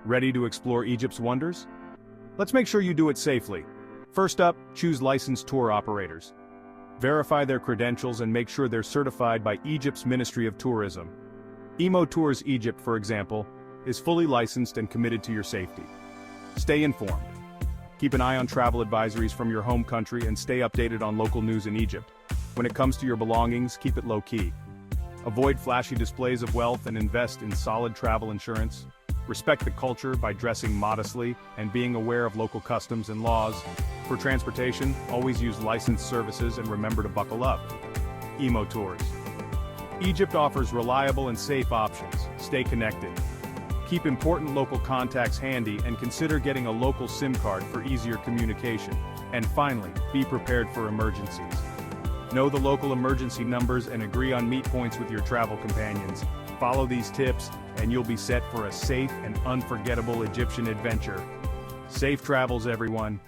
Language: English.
Ready to explore Egypt's wonders? Let's make sure you do it safely. First up, choose licensed tour operators. Verify their credentials and make sure they're certified by Egypt's Ministry of Tourism. Emo Tours Egypt, for example, is fully licensed and committed to your safety. Stay informed. Keep an eye on travel advisories from your home country and stay updated on local news in Egypt. When it comes to your belongings, keep it low-key. Avoid flashy displays of wealth and invest in solid travel insurance. Respect the culture by dressing modestly and being aware of local customs and laws. For transportation, always use licensed services and remember to buckle up. Emo Tours Egypt offers reliable and safe options. Stay connected. Keep important local contacts handy and consider getting a local SIM card for easier communication. And finally, be prepared for emergencies. Know the local emergency numbers and agree on meet points with your travel companions. Follow these tips, and you'll be set for a safe and unforgettable Egyptian adventure. Safe travels, everyone.